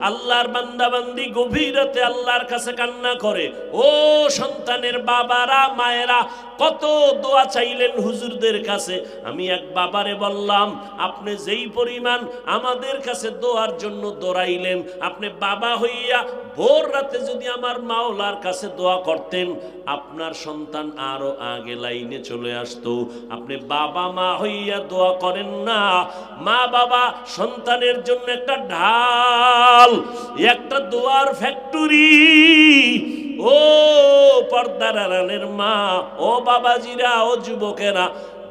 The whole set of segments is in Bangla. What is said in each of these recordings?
আল্লাহর বান্দা বান্দি গভীর রাতে আল্লাহর কাছে কান্না করে। ও সন্তানের বাবারা মায়েরা, কত দোয়া চাইলেন হুজুরদের কাছে। আমি এক বাবারে বললাম, আপনি যেই পরিমাণ আমাদের কাছে দোয়ার জন্য দৌড়াইলেন, আপনি বাবা হইয়া ভোর রাতে যদি আমার মাওলার কাছে দোয়া করতেন, আপনার সন্তান আরো আগে লাইনে চলে আসতো। আপনি বাবা মা হইয়া দোয়া করেন না। মা বাবা সন্তানের জন্য একটা ঢাল, একটা দোয়ার ফ্যাক্টরি। ও পর্দার আড়ালের মা, ও বাবাজিরা, ও যুবকেরা,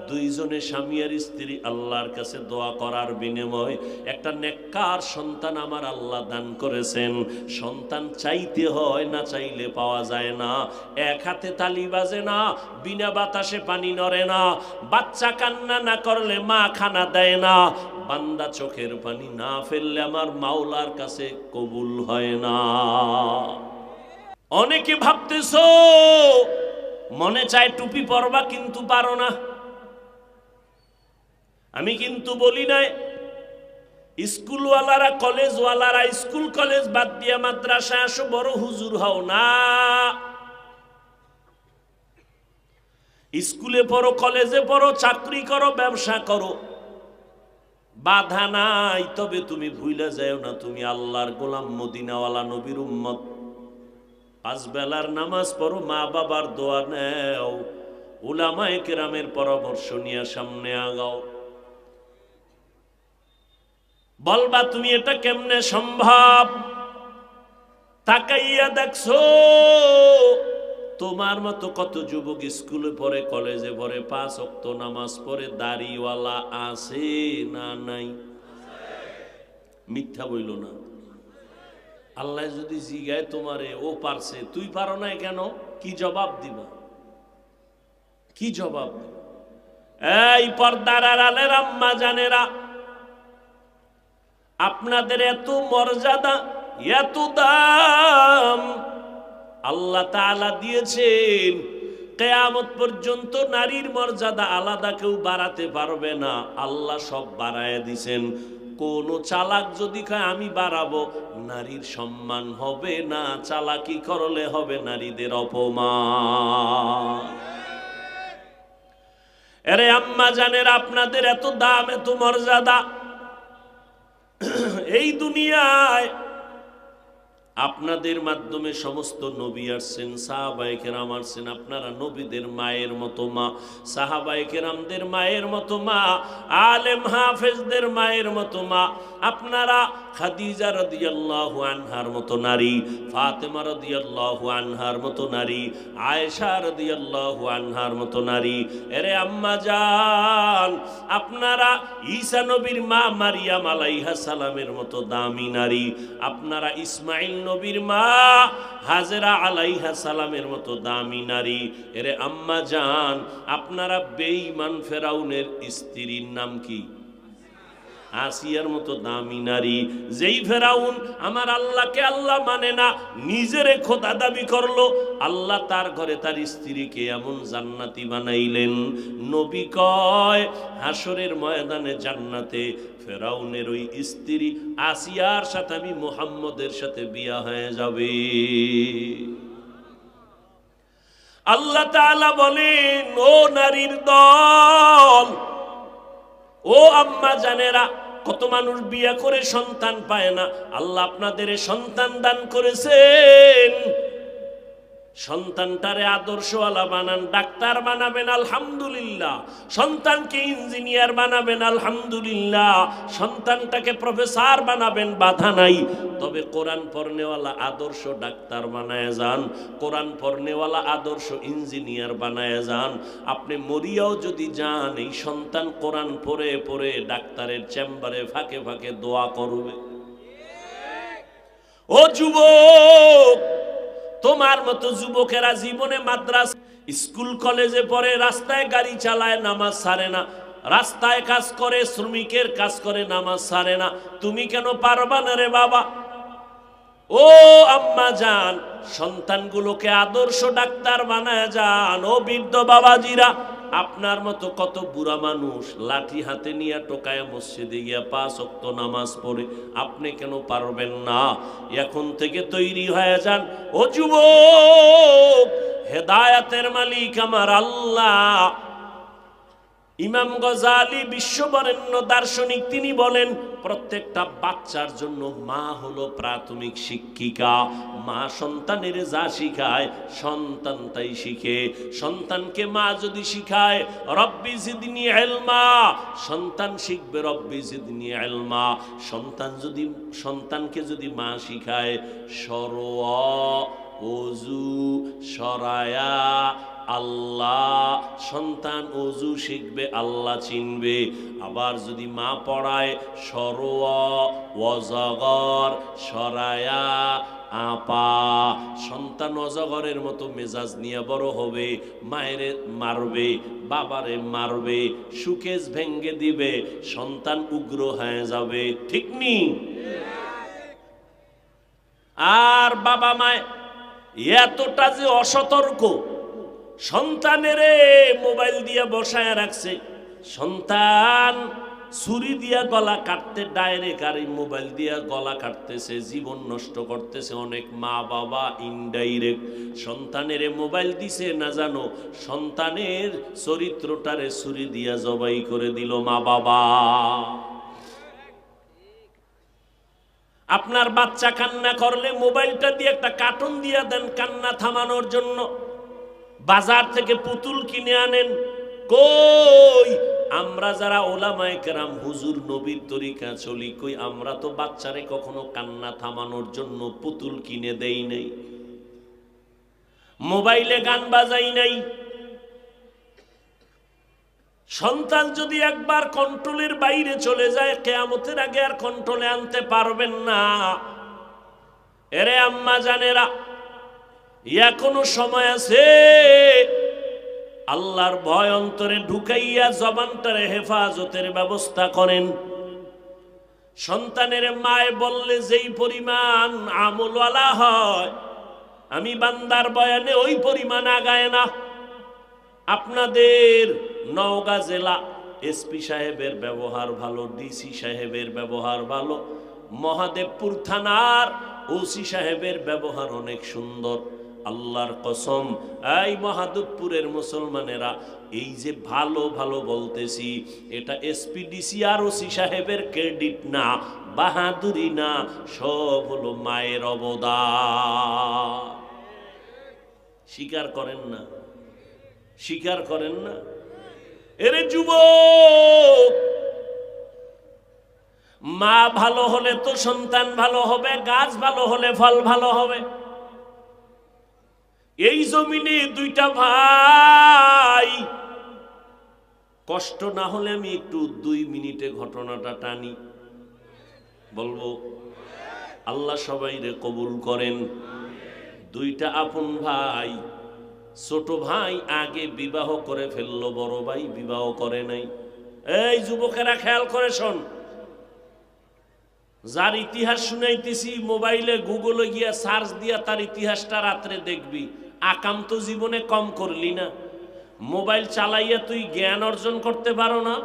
দুইজনে স্বামী আর স্ত্রী আল্লাহর কাছে দোয়া করার বিনিময় একটা নেককার সন্তান আমার আল্লাহ দান করেছেন। সন্তান চাইতে হয়, না চাইলে পাওয়া যায় না। এক হাতে তালি বাজে না, বিনা বাতাসে পানি নড়ে না। বাচ্চা কান্না না করলে মা খানা দেয় না। বান্দা চোখের পানি না ফেললে আমার মাওলার কাছে কবুল হয় না। অনেকে ভাবতেছো মনে চায় টুপি পরবা, কিন্তু পারো না। আমি কিন্তু বলি নাই স্কুলওয়ালারা কলেজওয়ালারা স্কুল কলেজ বাদ দিয়া মাদ্রাসায় আসো, বড় হুজুর হও না। স্কুলে পড়ো, কলেজে পড়ো, চাকরি করো, ব্যবসা করো, বাধা নাই। তবে তুমি ভুলে যাও না তুমি আল্লাহর গোলাম, মদিনাওয়ালা নবীর উম্মত। 5 বেলার নামাজ পড়ো, মা বাবার দোয়া নেও, উলামায়ে কেরামের পরামর্শ নিয়ে সামনে আগাও। বলবা তুমি এটা কেমনে সম্ভব? তাকাইয়া দেখছো তোমার মতো কত যুবক স্কুলে পড়ে, কলেজে পড়ে, 5 ওয়াক্ত নামাজ পড়ে, দাড়িওয়ালা আছে না নাই? মিথ্যা বইল না। আল্লাহ যদি জিগায় তোমারে, ও পারছে, তুই পারো না কেন? কি জবাব দিবা? কি জবাব? এই পর্দার আড়ালের আম্মা জানেরা, আপনাদের এত মর্যাদা, এত দাম আল্লাহ তাআলা দিয়েছেন, কিয়ামত পর্যন্ত নারীর মর্যাদা আলাদা কেউ বাড়াতে পারবে না। আল্লাহ সব বাড়ায় দিয়েছেন। কোন চালাক যদি কয় আমি বাড়াবো, নারীর সম্মান হবে না। চালাকি করলে হবে নারীদের অপমান। আরে আম্মা জানের, আপনাদের এত দাম, এত মর্যাদা। এই দুনিয়ায় আপনাদের মাধ্যমে সমস্ত নবী আসছেন, সাহাবায়ে কেরাম আসছেন। আপনারা নবীদের মায়ের মতো মা, সাহাবায়ে কেরামদের মায়ের মতো মা, আলেম হাফেজদের মায়ের মতো মা। আপনারা খাদিজা রাদিয়াল্লাহু আনহার মতো নারী, ফাতেমা রাদিয়াল্লাহু আনহার মতো নারী, আয়েশা রাদিয়াল্লাহু আনহার মতো নারী। এরে আম্মা জান, আপনারা ঈসা নবীর মা মারিয়াম আলাইহিস সালামের মতো দামি নারী। আপনারা ইসমাইল নবীর মা হাজেরা আলাইহিস সালামের মতো দামি নারী। এরে আম্মা জান, আপনারা বেঈমান ফেরাউনের স্ত্রীর নাম কি? আসিয়ার মতো দামি নারী। যেই ফেরাউন আমার আল্লাহকে আল্লাহ মানে না, নিজেরে খোদা দাবি করলো, আল্লাহ তার ঘরে তার স্ত্রীকে এমন জান্নাতি বানাইলেন। নবী কয় হাসরের ময়দানে জান্নাতে ফেরাউনের ওই স্ত্রী আসিয়ার সাথে আমি মুহাম্মদের সাথে বিয়া হয়ে যাবে। আল্লাহ তাআলা বলেন, ও নারীর দল, ও আম্মা জানেরা, কত মানুষ বিয়ে করে সন্তান পায় না। আল্লাহ আপনাদের সন্তান দান করেছেন। সন্তানটারে আদর্শওয়ালা বানান, ডাক্তার বানাবেন আলহামদুলিল্লাহ। সন্তানকে ইঞ্জিনিয়ার বানাবেন আলহামদুলিল্লাহ। সন্তানটাকে প্রফেসর বানাবেন, বাধা নাই। তবে কোরআন পড়নেওয়ালা আদর্শ ডাক্তার বানায় যান, কোরআন পড়নেওয়ালা আদর্শ ইঞ্জিনিয়ার বানায় যান। আপনি মরিয়াও যদি যান, এই সন্তান কোরআন পড়ে পড়ে ডাক্তারের চেম্বারে ফাঁকে ফাঁকে দোয়া করবে। ও যুবক, তোমার মতো যুবকেরা জীবনে মাদ্রাসা স্কুল কলেজে পড়ে, রাস্তায় গাড়ি চালায়, নামাজ ছাড়ে না। রাস্তায় কাজ করে, শ্রমিকের কাজ করে, নামাজ ছাড়ে না। তুমি কেন পারবা না রে বাবা? ও আম্মা জান, সন্তানগুলোকে আদর্শ ডাক্তার বানায় যান। ও বৃদ্ধ বাবাজিরা, আপনার মতো কত বুড়া মানুষ লাঠি হাতে নিয়ে টোকায় মসজিদে গিয়া 5 ওয়াক্ত নামাজ পড়ে, আপনি কেন পারবেন না? এখন থেকে তৈরি হয়ে যান ও যুবক, হেদায়েতের মালিক আমার আল্লাহ। ইমাম গজালি বিশ্ববরেণ্য দার্শনিক, তিনি বলেন প্রত্যেকটা বাচ্চার জন্য মা হলো প্রাথমিক শিক্ষিকা। মা সন্তানের যা শিখায় সন্তান তাই শিখে। সন্তানকে মা যদি শিখায় রব্বি জিদনি ইলমা, সন্তান শিখবে রব্বি জিদনি ইলমা। সন্তানকে যদি মা শিখায় সরওয়া, ওযু, সরায়া, আল্লাহ, সন্তান ওযু শিখবে, আল্লাহ চিনবে। আবার যদি মা পড়ায় সরওয়া, ওয়াজগর, সরায়া, আপা, সন্তান অজগরের মতো মেজাজ নিয়ে বড় হবে, মায়ের মারবে, বাবারে মারবে, সুকেশ ভেঙ্গে দিবে, সন্তান উগ্র হয়ে যাবে, ঠিক নি? আর বাবা মায় এতটা যে অসতর্ক, সন্তানের মোবাইল দিয়ে বসায় রাখছে, সন্তান ছুরি দিয়া গলা কাটতে ডাইরেক্ট আর মোবাইল দিয়া গলা কাটতেছে, জীবন নষ্ট করতেছে। অনেক মা বাবা ইনডাইরেক্ট সন্তানের মোবাইল দিছে না জানো, সন্তানের চরিত্রটারে ছুরি দিয়া জবাই করে দিল মা বাবা। আপনার বাচ্চা কান্না করলে মোবাইলটা দিয়ে একটা কার্টুন দিয়ে দেন কান্না থামানোর জন্য। বাজার থেকে পুতুল কিনে আনেন। কই আমরা যারা ওলামায়ে কেরাম হুজুর নবীর তরিকা চলি, কই আমরা তো বাচ্চারে কখনো কান্না থামানোর জন্য পুতুল কিনে দেই নাই, মোবাইলে গান বাজাই নাই। সন্তান যদি একবার কন্ট্রোলের বাইরে চলে যায়, কিয়ামতের আগে আর কন্ট্রোলে আনতে পারবেন না। এরে আম্মা জানেরা, এখনো সময় আছে। আল্লাহর ভয় অন্তরে ঢুকাইয়া জবানটারে হেফাজতের ব্যবস্থা করেন। সন্তানের মায় বললে যেই পরিমাণ আমলওয়ালা হয়, আমি বান্দার বয়ানে ওই পরিমাণ আগায় না। আপনাদের নওগাঁ জেলা এসপি সাহেবের ব্যবহার ভালো, ডিসি সাহেবের ব্যবহার ভালো, মহাদেবপুর থানার ওসি সাহেবের ব্যবহার অনেক সুন্দর। আল্লাহর কসম, এই মহাদেবপুরের মুসলমানেরা, এই যে ভালো ভালো বলতেছি, এটা এসপি ডিসি আর ওসি সাহেবের ক্রেডিট না, বাহাদুরি না, সব হলো মায়ের অবদান। স্বীকার করেন না? স্বীকার করেন না? এরে যুবক, মা ভালো হলে তো সন্তান ভালো হবে, গাছ ভালো হলে ফল ভালো হবে। এই জমিনে দুইটা ভাই, কষ্ট না হলে আমি একটু 2 মিনিটে ঘটনাটা টানি, বলবো। আল্লাহ সবাইরে কবুল করেন। দুইটা আপন ভাই, ছোট ভাই আগে বিবাহ করে ফেললো, বড় ভাই বিবাহ করে নাই। এই যুবকেরা খেয়াল করে শোন, যার ইতিহাস শুনাইতেছি মোবাইলে গুগলে গিয়া সার্চ দিয়া তার ইতিহাসটা রাত্রে দেখবি। আকাম তো জীবনে কম করলি না। মোবাইল চালাইয়া তুই জ্ঞান অর্জন করতে পারো না,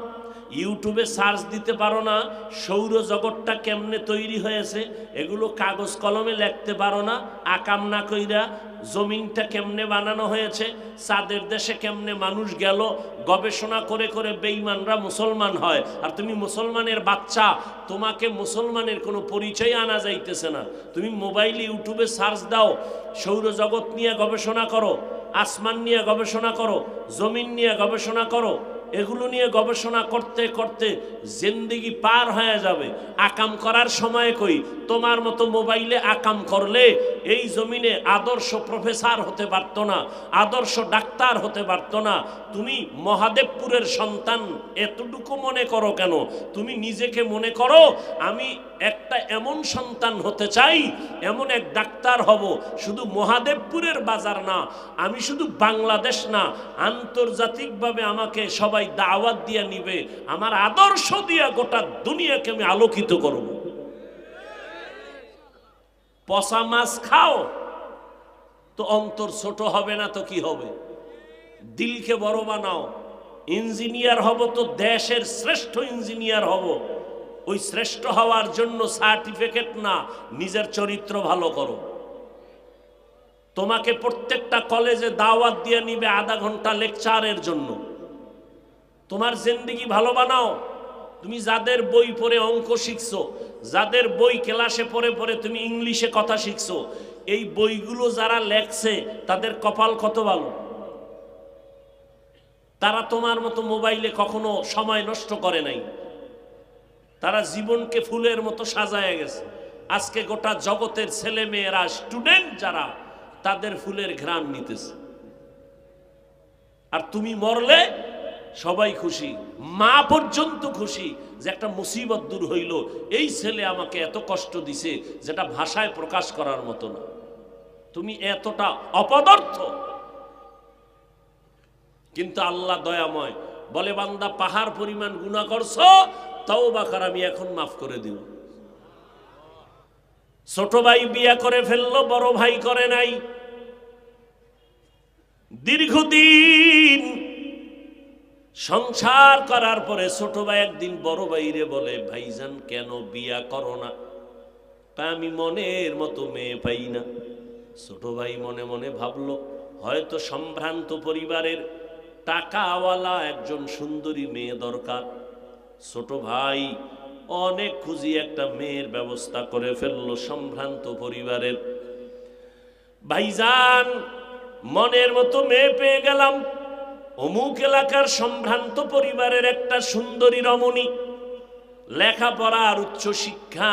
ইউটিউবে সার্চ দিতে পারো না, সৌরজগৎটা কেমনে তৈরি হয়েছে এগুলো কাগজ কলমে লিখতে পারো না, আকাম না কইরা জমিনটা কেমনে বানানো হয়েছে, চাঁদের দেশে কেমনে মানুষ গেল, গবেষণা করে করে বেঈমানরা মুসলমান হয়। আর তুমি মুসলমানের বাচ্চা, তোমাকে মুসলমানের কোনো পরিচয় আনা যাইতেছে না। তুমি মোবাইলে ইউটিউবে সার্চ দাও, সৌরজগৎ নিয়ে গবেষণা করো, আসমান নিয়ে গবেষণা করো, জমিন নিয়ে গবেষণা করো। এগুলো নিয়ে গবেষণা করতে করতে জিন্দেগি পার হয়ে যাবে। আকাম করার সময় কই, তোমার মতো মোবাইলে আকাম করলে এই জমিনে আদর্শ প্রফেসর হতে পারতো না, আদর্শ ডাক্তার হতে পারতো না। তুমি মহাদেবপুরের সন্তান এতটুকু মনে করো কেন? তুমি নিজেকে মনে করো আমি একটা এমন সন্তান হতে চাই, এমন এক ডাক্তার হব। শুধু মহাদেবপুরের বাজার না, আমি শুধু বাংলাদেশ না, আন্তর্জাতিকভাবে আমাকে সবাই দাওয়াত দিয়ে নিবে, আমার আদর্শ দিয়ে গোটা দুনিয়াকে আমি আলোকিত করব। পচা মাছ খাও তো অন্তর ছোট হবে না তো কি হবে? দিলকে বড় বানাও, ইঞ্জিনিয়ার হব তো দেশের শ্রেষ্ঠ ইঞ্জিনিয়ার হব। ওই শ্রেষ্ঠ হওয়ার জন্য সার্টিফিকেট না, নিজের চরিত্র ভালো করো। তোমাকে প্রত্যেকটা কলেজে দাওয়াত দিয়ে নিবে আধা ঘন্টা লেকচারের জন্য। তোমার জিন্দেগি ভালো বানাও। তুমি যাদের বই পড়ে অঙ্ক শিখছো, যাদের বই ক্লাসে পড়ে পড়ে তুমি ইংলিশে কথা শিখছো, এই বইগুলো যারা লেখছে তাদের কপাল কত ভালো। তারা তোমার মতো মোবাইলে কখনো সময় নষ্ট করে নাই। তারা জীবনকে ফুলের মতো সাজায় গেছে। আজকে গোটা জগতের ছেলে মেয়েরা, স্টুডেন্ট যারা, তাদের ফুলের ঘ্রাণ নিতেছে। আর তুমি মরলে সবাই খুশি, মা পর্যন্ত খুশি যে একটা মুসিবত দূর হইল। এই ছেলে আমাকে এত কষ্ট দিছে যেটা ভাষায় প্রকাশ করার মতো না। তুমি এতটা অপদার্থ। কিন্তু আল্লাহ দয়াময়, বলে বান্দা পাহাড় পরিমাণ গুনাহ করছো, তওবা কর, আমি এখন মাফ করে দিব। ছোট ভাই বিয়ে করে ফেললো, বড় ভাই করে নাই। দীর্ঘদিন সংসার করার পরে ছোট ভাই একদিন বড় ভাইরে বলে, ভাইজান কেন বিয়া করো না? তা আমি মনের মতো মেয়ে পাই না। ছোট ভাই মনে মনে ভাবলো, হয়তো সম্ভ্রান্ত পরিবারের টাকাওয়ালা একজন সুন্দরী মেয়ে দরকার। ছোট ভাই অনেক খুঁজি একটা মেয়ের ব্যবস্থা করে ফেললো সম্ভ্রান্ত পরিবারের। ভাইজান মনের মতো মেয়ে পেয়ে গেলাম, অমুক এলাকার সম্ভ্রান্ত পরিবারের একটা সুন্দরী রমণী, লেখাপড়া আর উচ্চ শিক্ষা।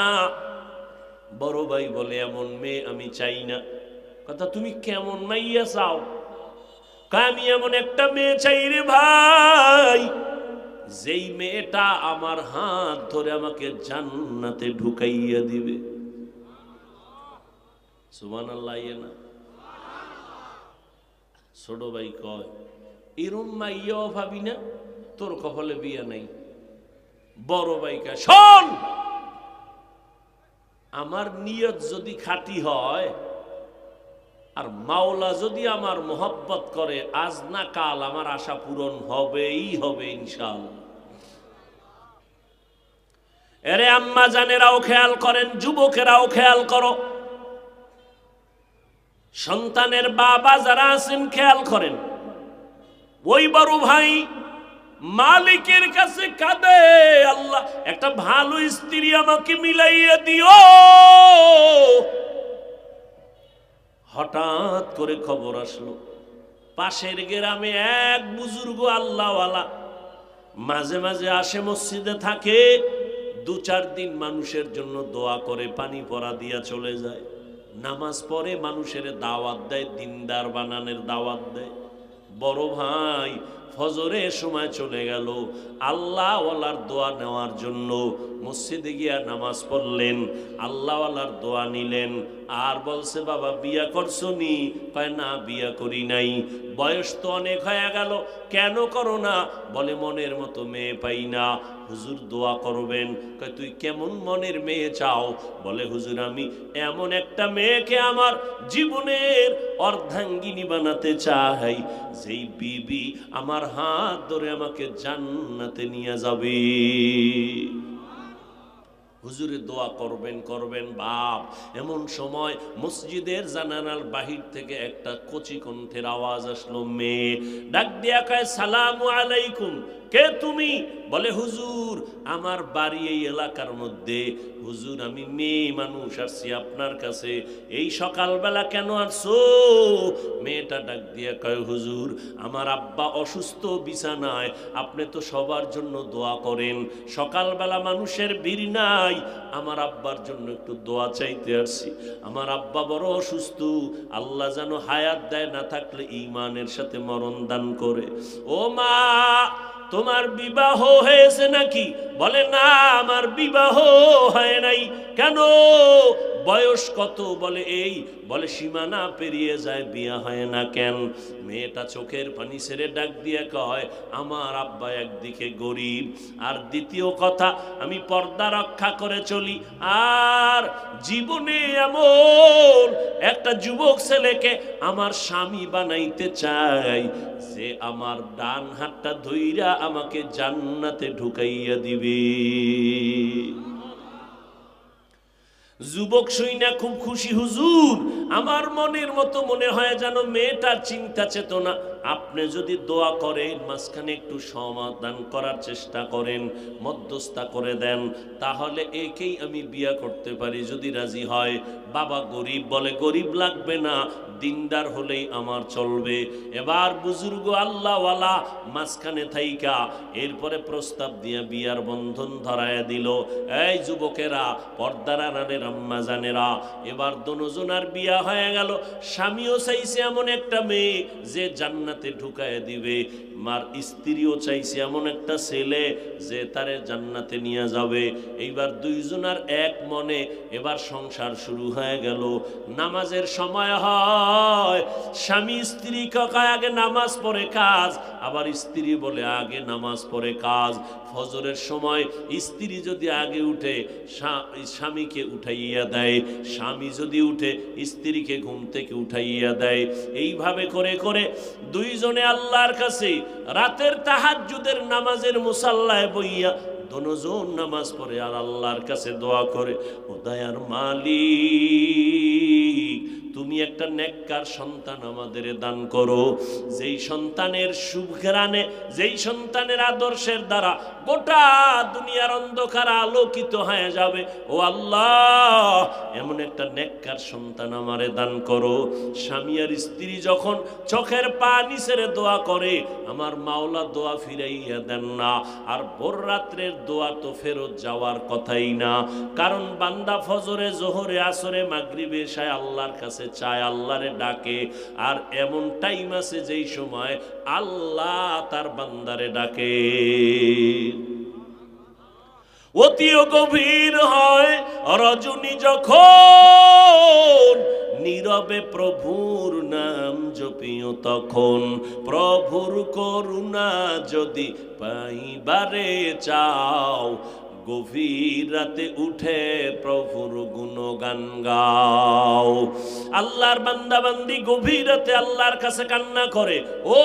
বড় ভাই বলে, এমন মেয়ে আমি চাই না। কথা, তুমি কেমন মাইয়া চাও? আমি এমন একটা মেয়ে চাই রে ভাই, যেই মেয়েটা আমার হাত ধরে আমাকে জান্নাতে ঢুকাইয়া দিবে। সুবহানাল্লাহ। না ছোট ভাই কয়, এরম মাইয়াও ভাবি না, তোর কপালে বিয়া নাই। বড় ভাই কয়, শোন, আমার নিয়ত যদি খাঁটি হয় আর মাওলা যদি আমার মোহাব্বত করে, আজ না কাল আমার আশা পূরণ হবেই হবে ইনশাআল্লাহ। এরে আম্মা জানেরাও খেয়াল করেন, যুবকেরাও খেয়াল করো, সন্তানের বাবা যারা আছেন খেয়াল করেন। ওই বড় ভাই মালিকের কাছে কাঁদে, আল্লাহ একটা ভালো স্ত্রী আমাকে মিলাইয়া দিও। হঠাৎ করে খবর আসলো, পাশের গ্রামে এক বুজুর্গ আল্লাহওয়ালা মাঝে মাঝে আসে, মসজিদে থাকে, 2-4 দিন মানুষের জন্য দোয়া করে, পানি পড়া দিয়া চলে যায়। নামাজ পড়ে, মানুষের দাওয়াত দেয়, দিনদার বানানোর দাওয়াত দেয়। বড় ভাই ফজরের সময় চলে গেল আল্লাহওয়ালার দোয়া নেওয়ার জন্য। মসজিদে গিয়া নামাজ পড়লেন, আল্লাহওয়ালার দোয়া নিলেন। আর বলছে, বাবা বিয়া করছো নি? কয় না, বিয়া করি নাই। বয়স তো অনেক হয়ে গেল, কেন করো না? বলে মনের মতো মেয়ে পাই না, হুজুর দোয়া করবেন। কয় তুই কেমন মনের মেয়ে চাও? বলে হুজুর আমি এমন একটা মেয়েকে আমার জীবনের অর্ধাঙ্গিনী বানাতে চাই, যেই বিবি আমার হাত ধরে আমাকে জান্নাতে নিয়ে যাবে। হুজুরে দোয়া করবেন করবেন বাপ। এমন সময় মসজিদের জানালার বাহির থেকে একটা কচি কণ্ঠের আওয়াজ আসলো। মেয়ে ডাক দিয়া কয়, সালামু আলাইকুম। কে তুমি? বলে হুজুর আমার বাড়ি এই এলাকার মধ্যে। হুজুর আমি মেয়ে মানুষ, আসছি আপনার কাছে। এই সকালবেলা কেন আসছো? মেয়েটা ডাক দিয়া কয়, হুজুর আমার আব্বা অসুস্থ, বিছানায়, আপনি তো সবার জন্য দোয়া করেন, সকালবেলা মানুষের ভিড় নাই, আমার আব্বার জন্য একটু দোয়া চাইতে আসছি। আমার আব্বা বড় অসুস্থ, আল্লাহ যেন হায়াত দেয়, না থাকলে ঈমানের সাথে মরণ দান করে। ও মা তোমার বিবাহ হয়েছে নাকি? বলে না আমার বিবাহ হয় নাই। কেন? বয়স কত? বলে এই। বলে সীমানা পেরিয়ে যায়, বিয়া হয় না কেন? মেয়েটা চোখের পানি ছেড়ে ডাক দিয়ে কয়, আমার আব্বা একদিকে গরিব, আর দ্বিতীয় কথা আমি পর্দা রক্ষা করে চলি, আর জীবনে এমন একটা যুবক ছেলেকে আমার স্বামী বানাইতে চাই যে আমার ডান হাতটা ধইরা আমাকে জান্নাতে ঢুকাইয়া দিবে। যুবক শুইনা খুব খুশি, হুজুর আমার মনের মতো মনে হয় যেন মেয়েটার চিন্তা চেতনা। আপনি যদি দোয়া করেন, মাঝখানে একটু সমাধান করার চেষ্টা করেন, মধ্যস্থতা করে দেন, তাহলে একেই আমি বিয়া করতে পারি যদি রাজি হয়। বাবা গরিব, বলে গরিব লাগবে না, দিনদার হলেই আমার চলবে। এবার বুজুর্গ আল্লাহওয়ালা মাঝখানে থাইকা এরপরে প্রস্তাব দিয়ে বিয়ার বন্ধন ধরায় দিল। এই যুবকেরা, পর্দার আড়ালের আম্মা জানেরা, এবার দোনোজনার বিয়া হয়ে গেল। স্বামীও চাইছে এমন একটা মেয়ে যে জান্নাতে ঢুকায় দিবে, মার স্ত্রীও চাইছে এমন একটা ছেলে যে তারে জান্নাতে নিয়ে যাবে। এইবার দুইজনার এক মনে এবার সংসার শুরু হয়ে গেল। নামাজের সময় হয়, স্বামী স্ত্রী কয় আগে নামাজ পড়ে কাজ, আবার স্ত্রী বলে আগে নামাজ পড়ে কাজ। ফজরের সময় স্ত্রী যদি আগে উঠে স্বামীকে উঠাইয়া দেয়, স্বামী যদি উঠে স্ত্রীকে ঘুম থেকে উঠাইয়া দেয়। এইভাবে করে করে দুইজনে আল্লাহর কাছে রাতের তাহাজ্জুদের নামাজের মুসাল্লায় বইয়া দোনোজন নামাজ পড়ে আর আল্লাহর কাছে দোয়া করে, ও দয়ার মালিক, তুমি একটা নেককার সন্তান আমাদের দান করো, যেই সন্তানের সুঘ্রাণে, যেই সন্তানের আদর্শের দ্বারা গোটা দুনিয়ার অন্ধকার আলোকিত হয়ে যাবে। ও আল্লাহ, এমন একটা নেককার সন্তান আমারে দান করো। স্বামী আর স্ত্রী যখন চোখের পানি ছেড়ে দোয়া করে, আমার মাওলা দোয়া ফিরাইয়া দেন না। আর ভোর রাত্রের দোয়া তো ফেরত যাওয়ার কথাই না, কারণ বান্দা ফজরে, জোহরে, আসরে, মাগরিবে, এশায় আল্লাহর কাছে চায়, আল্লাহরে ডাকে। আর এমন টাইম আছে যেই সময় আল্লাহ তার বান্দারে ডাকে। অতিও গভীর হয় রজনী যখন, নীরবে প্রভুর নাম জপিও তখন। প্রভুর করুণা যদি পাইবারে চাও, গভীর রাতে উঠে প্রভুর গুণগান গাও। আল্লাহর বান্দা বান্দি গভীর রাতে আল্লাহর কাছে কান্না করে। ও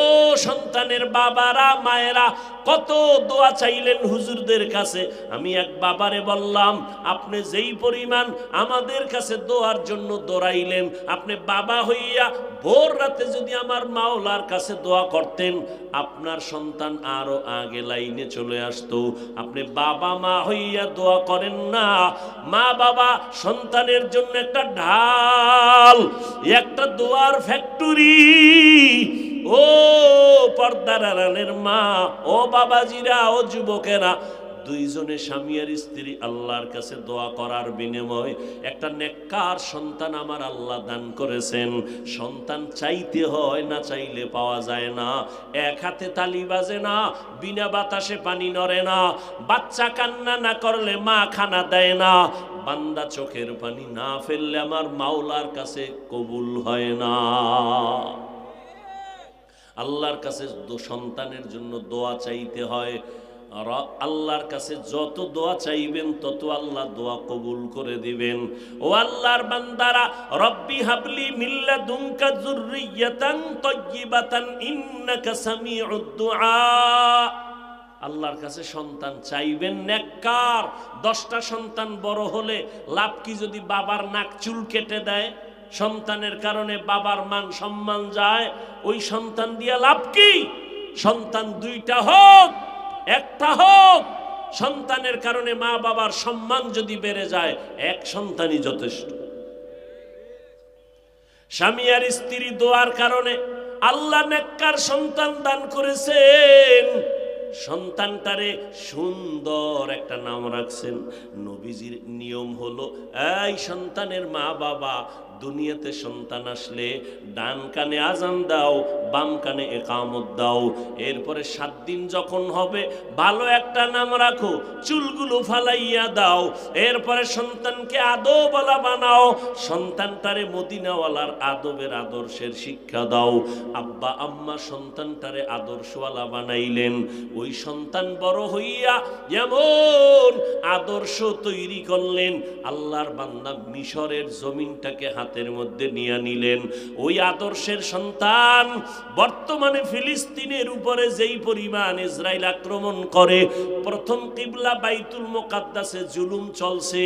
সন্তানের বাবারা, মায়েরা, কত দোয়া চাইলেন হুজুরদের কাছে। আমি এক বাবারে বললাম, আপনি যেই পরিমাণ আমাদের কাছে দোয়ার জন্য দৌড়াইলেন, আপনি বাবা হইয়া ভোর রাতে যদি আমার মাওলার কাছে দোয়া করতেন, আপনার সন্তান আরো আগে লাইনে চলে আসতো। আপনি বাবা মা হইয়া দোয়া করেন না। মা বাবা সন্তানের জন্য একটা ঢাল, একটা দোয়ার ফ্যাক্টরি। ও পর্দার আড়ালের মা, ও বাবাজিরা, ও যুবকেরা, দুইজনে স্বামী আর স্ত্রী আল্লাহর কাছে দোয়া করার বিনিময় একটা নেককার সন্তান আমার আল্লাহ দান করেছেন। সন্তান চাইতে হয়, না চাইলে পাওয়া যায় না। এক হাতে তালি বাজে না, বিনা বাতাসে পানি নড়ে না। বাচ্চা কান্না না করলে মা খানা দেয় না। বান্দা চোখের পানি না ফেললে আমার মাওলার কাছে কবুল হয় না। আল্লাহর কাছে সন্তানের জন্য দোয়া চাইতে হয়। আর আল্লাহর কাছে যত দোয়া চাইবেন তত আল্লাহ দোয়া কবুল করে দিবেন। ও আল্লাহর বান্দারা, রব্বি হাবলি মিন লাদুনকা যুররিয়াতান তাইয়্যিবাতান ইন্নাকা সামিউদ দুআ। আল্লাহর কাছে সন্তান চাইবেন নেককার। 10টা সন্তান বড় হলে লাভ কি যদি বাবার নাক চুল কেটে দেয়? সন্তানের কারণে বাবার মান সম্মান যায়, ওই সন্তান দিয়া লাভ কি? সন্তান 2টা হোক, 1টা হোক, সন্তানের কারণে মা বাবার সম্মান যদি বেড়ে যায়, এক সন্তানই যথেষ্ট। স্বামী আর স্ত্রী দোয়ার কারণে আল্লাহ নেককার সন্তান দান করেছেন। সন্তানটারে সুন্দর একটা নাম রাখছেন। নবী নবীজির নিয়ম হলো, এই সন্তানের মা বাবা, দুনিয়াতে সন্তান আসলে ডান কানে আজান দাও, বাম কানে ইকামত দাও। এরপরে 7 দিন যখন হবে ভালো একটা নাম রাখো, চুলগুলো ফালাইয়া দাও। এরপরে সন্তানকে আদবওয়ালা বানাও, সন্তানটারে মদিনাওয়ালার আদবের আদর্শের শিক্ষা দাও। আব্বা আম্মা সন্তানটারে আদর্শওয়ালা বানাইলেন। ওই সন্তান বড় হইয়া এমন আদর্শ তৈরি করলেন, আল্লাহর বান্দা মিশরের জমিনটাকে হাতের মধ্যে নিয়ে নিলেন। ওই আদর্শের সন্তান বর্তমানে ফিলিস্তিনের উপরে যেই পরিমাণ ইসরায়েল আক্রমণ করে, প্রথম কিবলা বাইতুল মুকাদ্দাসে জুলুম চলছে,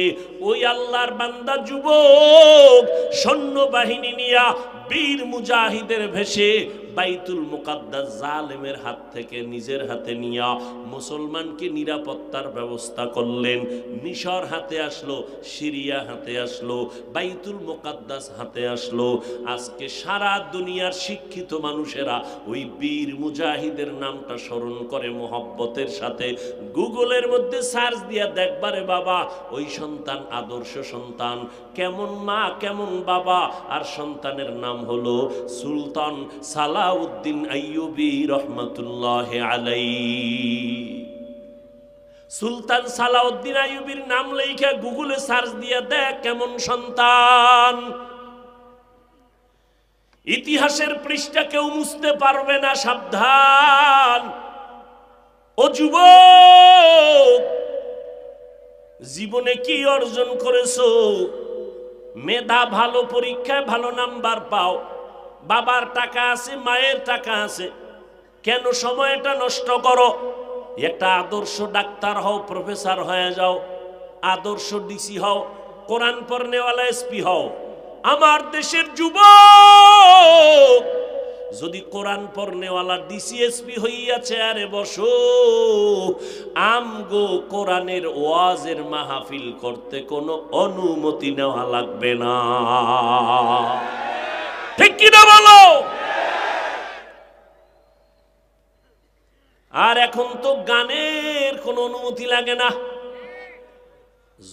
ওই আল্লাহর বান্দা যুবক সৈন্যবাহিনী নিয়া বীর মুজাহিদের ভেসে বাইতুল মুকাদ্দাস জালেমের হাত থেকে নিজের হাতে নিয়া মুসলমানকে নিরাপত্তার ব্যবস্থা করলেন। মিশর হাতে আসলো, সিরিয়া হাতে আসলো, বাইতুল মুকাদ্দাস হাতে আসলো। আজকে সারা দুনিয়ার শিক্ষিত মানুষেরা ওই বীর মুজাহিদের নামটা স্মরণ করে মোহব্বতের সাথে। গুগলের মধ্যে সার্চ দিয়া দেখবারে বাবা, ওই সন্তান আদর্শ সন্তান, কেমন মা কেমন বাবা। আর সন্তানের নাম হলো সুলতান সালাউদ্দিন আইয়ুবী রহমাতুল্লাহি আলাইহি। সুলতান সালাউদ্দিন আইয়ুবীর নাম লেখা গুগলে সার্চ দিয়া দেখ কেমন সন্তান। ইতিহাসের পৃষ্ঠা কেউ মুছতে পারবে না, সাবধান। ও যুবক, জীবনে কি অর্জন করেছো? মেধা ভালো, পরীক্ষায় ভালো নাম্বার পাও, বাবার টাকা আছে, মায়ের টাকা আছে, কেন সময়টা নষ্ট করো? একটা আদর্শ ডাক্তার হও, প্রফেসর হয়ে যাও, আদর্শ ডিসি হও, কোরআন পড়নেওয়ালা এসপি হও। আমার দেশের যুবক যদি কোরআন পড়নেওয়ালা ডিসিএসপি হইয়াছে, আরে বসো, আমগো কোরআনের ওয়াজের মাহফিল করতে কোনো অনুমতি নেওয়া লাগবে না। ঠিক কিনা বলো? আর এখন তো গানের কোনো অনুমতি লাগে না।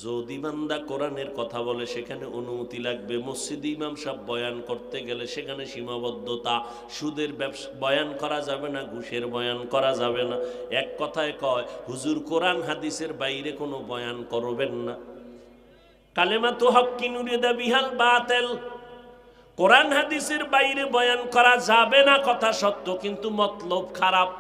যদি বান্দা কোরআনের কথা বলে সেখানে অনুমতি লাগবে। মসজিদে ইমাম সাহেব বয়ান করতে গেলে সেখানে সীমাবদ্ধতা। সুদের ব্যবসা বয়ান করা যাবে না, ঘুষের বয়ান করা যাবে না। এক কথায় কয়, হুজুর কোরআন হাদিসের বাইরে কোনো বয়ান করবেন না। কালেমাতু হক্কিন উরিদা বিহাল বাতিল, কোরআন হাদিসের বাইরে বয়ান করা যাবে না কথা সত্য, কিন্তু মতলব খারাপ।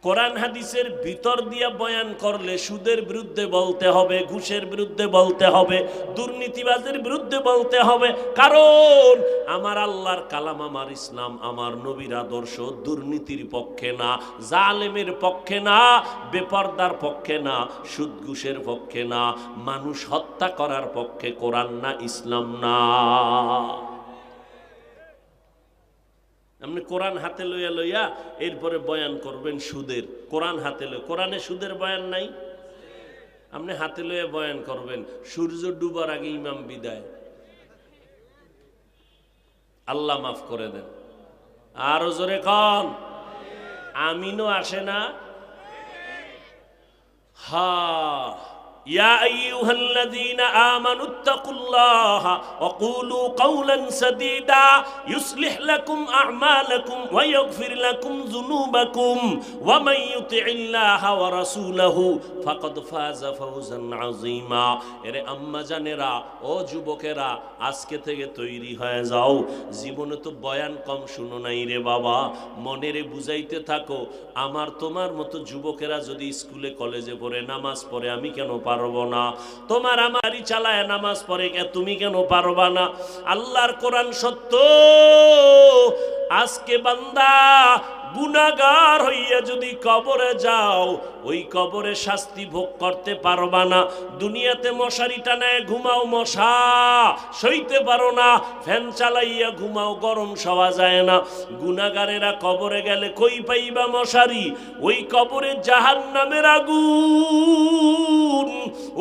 কোরআন হাদিসের ভিতর দিয়া বয়ান করলে সুদের বিরুদ্ধে বলতে হবে, ঘুষের বিরুদ্ধে বলতে হবে, দুর্নীতিবাজের বিরুদ্ধে বলতে হবে। কারণ আমার আল্লাহর কালাম, আমার ইসলাম, আমার নবীর আদর্শ দুর্নীতির পক্ষে না, জালেমের পক্ষে না, বেপরদার পক্ষে না, সুদ ঘুষের পক্ষে না, মানুষ হত্যা করার পক্ষে কোরআন না, ইসলাম না। আপনি কোরআন হাতে লইয়া লইয়া এরপরে বয়ান করবেন সুদের। কোরআন হাতে লইয়া, কোরআনে সুদের বয়ান নাই, আপনি হাতে লইয়া বয়ান করবেন। সূর্য ডুবার আগে ইমাম বিদায়, আল্লাহ মাফ করে দেন। আরো জোরে কন, আমিনও আসে না। হা يا أيها الذين آمنوا اتقوا الله وقولوا قولا سديدا يصلح لكم أعمالكم ويغفر لكم ذنوبكم ومن يطع الله ورسوله فقد فاز فوزا عظيما। এরে আম্মা জানেরা, ও যুবকেরা, আজকে থেকে তৈরি হয়ে যাও। জীবনে তো বয়ান কম শুনো নাই রে বাবা, মনেরে বুঝাইতে থাকো। আমার তোমার মতো যুবকেরা যদি স্কুলে কলেজে পড়ে নামাজ পড়ে, আমি কেন পারবো না? তোমার আমারই চালায় নামাজ পড়ে, তুমি কেন পারবা না? আল্লাহর কোরআন সত্য। আজকে বান্দা গুনাহগার হইয়া যদি কবরে যাও, ওই কবরে শাস্তি ভোগ করতে পারবা না। দুনিয়াতে মশারি টানায় ঘুমাও, মশা সইতে পারো না, ফ্যান চালাইয়া ঘুমাও, গরম সওয়া যায় না। গুনাহগারেরা কবরে গেলে কই পাইবা মশারি? ওই কবরে জাহান্নামের আগুন।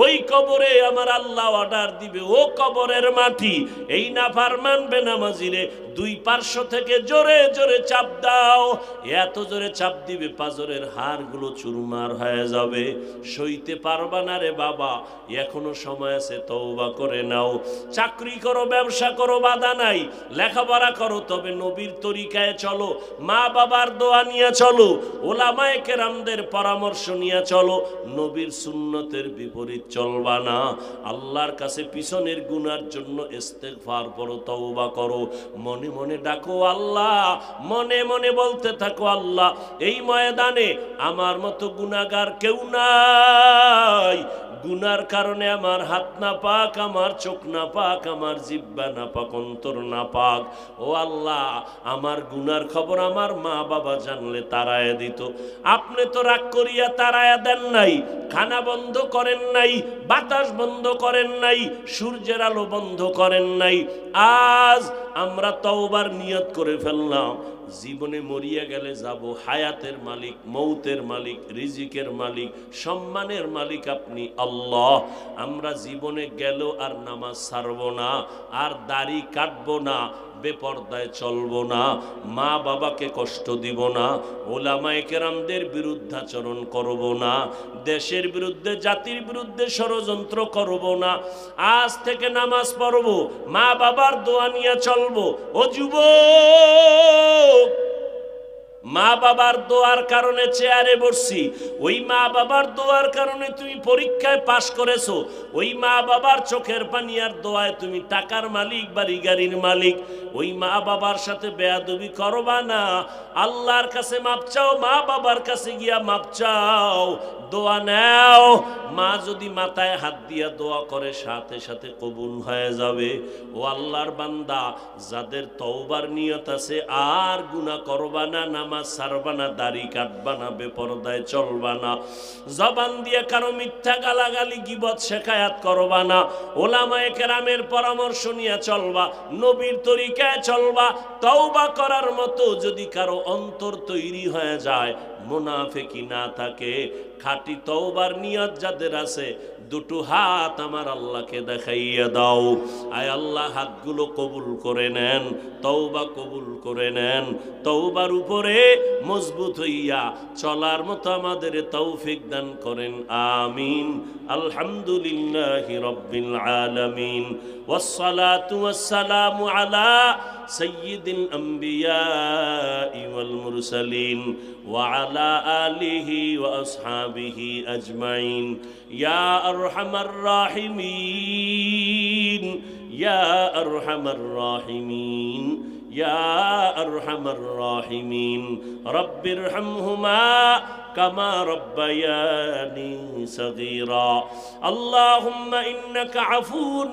ওই কবরে আমার আল্লাহ অর্ডার দিবে, ও কবরের মাটি, এই নাফরমান বেনামাজিরে দুই পার্শ্ব থেকে জোরে জোরে চাপ দাও, এত জোরে চাপ দিবে পাঁজরের হাড়গুলো চুরমার হয়ে যাবে, সইতে পারবা না রে বাবা। এখনো সময় আছে, তওবা করে নাও। চাকরি করো, ব্যবসা করো, বাধা নাই। লেখাপড়া করো, তবে নবীর তরিকায় চলো, মা বাবার দোয়া নিয়ে চলো, ওলামায়ে কেরামদের পরামর্শ নিয়ে চলো। নবীর সুন্নতের বিপরীত চলবা না। আল্লাহর কাছে পিছনের গুনার জন্য ইস্তেগফার করো, তওবা করো, মনে মনে ডাকো আল্লাহ, মনে মনে বলতে থাকো আল্লাহ এই ময়দানে আমার মতো গুনাহগার কেউ নাই। গুনার কারণে আমার হাত না পাক, আমার চোখ না পাক, আমার জিহ্বা না পাক, অন্তর না পাক। ও আল্লাহ, আমার গুনার খবর আমার মা বাবা জানলে তাড়ায় দিত। আপনি তো রাগ করিয়া তাড়ায়া দেন নাই, খানা বন্ধ করেন নাই, বাতাস বন্ধ করেন নাই, সূর্যের আলো বন্ধ করেন নাই। আজ আমরা তওবার নিয়ত করে ফেললাম, জীবনে মরিয়া গেলে যাব, হায়াতের মালিক, মৌতের মালিক, রিজিকের মালিক, সম্মানের মালিক আপনি আল্লাহ। আমরা জীবনে গেল আর নামাজ ছাড়ব না, আর দাড়ি কাটবো না, বেপরদায় চলবো না, মা বাবাকে কষ্ট দিব না, ওলামায়ে কেরামদের বিরুদ্ধাচরণ করব না, দেশের বিরুদ্ধে, জাতির বিরুদ্ধে ষড়যন্ত্র করব না। আজ থেকে নামাজ পড়ব, মা বাবার দোয়া নিয়ে চলবো। ও যুবক, মা বাবার দোয়ার কারণে চেয়ারে বসছি, ওই মা বাবার দোয়ার কারণে তুমি পরীক্ষায় পাশ করেছো, ওই মা বাবার চোখের পানি আর দোয়ায় তুমি টাকার মালিক, বাড়ি গাড়ির মালিক। ওই মা বাবার সাথে বেয়াদবি করবা না। আল্লাহর কাছে মাপ চাও, মা বাবার কাছে গিয়া মাপ চাও, দোয়া নাও। মা যদি মাথায় হাত দিয়া দোয়া করে, সাথে সাথে কবুল হয়ে যাবে। ও আল্লাহর বান্দা, যাদের তওবার নিয়ত আছে, আর গুনাহ করবা না, নামাজ ছাড়বা না, দাড়ি কাটবা না, বেপরদায় চলবা না, জবান দিয়ে কারো মিথ্যা গালাগালি, গীবত শেখায়াত করবা না, ওলামায়ে কেরামের পরামর্শ নিয়ে চলবা, নবীর তরিকায় চলবা। তওবা করার মতো যদি কারো অন্তর তৈরি হয়ে যায়, মুনাফিকি না থাকে, খাঁটি তওবার নিয়ত যাদের আছে, দুটো হাত আমার আল্লাহকে দেখাইয়া দাও। আয় আল্লাহ, হাতগুলো কবুল করে নেন, তওবা কবুল করে নেন। তওবার উপরে মজবুত হইয়া চলার মতো আমাদের তৌফিক দান করেন, আমিন। আলহামদুলিল্লাহি রাব্বিল আলামিন, ওয়াসসালাতু ওয়াসসালামু আলা সাইয়্যিদিল আম্বিয়া ওয়াল মুরসালিন ওয়া আলা আলিহি ওয়া আসহাবিহি আজমাইন। ইয়া আরহামার রাহিমিন, ইয়া আরহামার রাহিমিন, ইয়া আরহামার রাহিমিন। রব্বিরহামহুমা কামা রব্বায়ানি সগীরা। আল্লাহুম্মা ইন্নাকা আফুন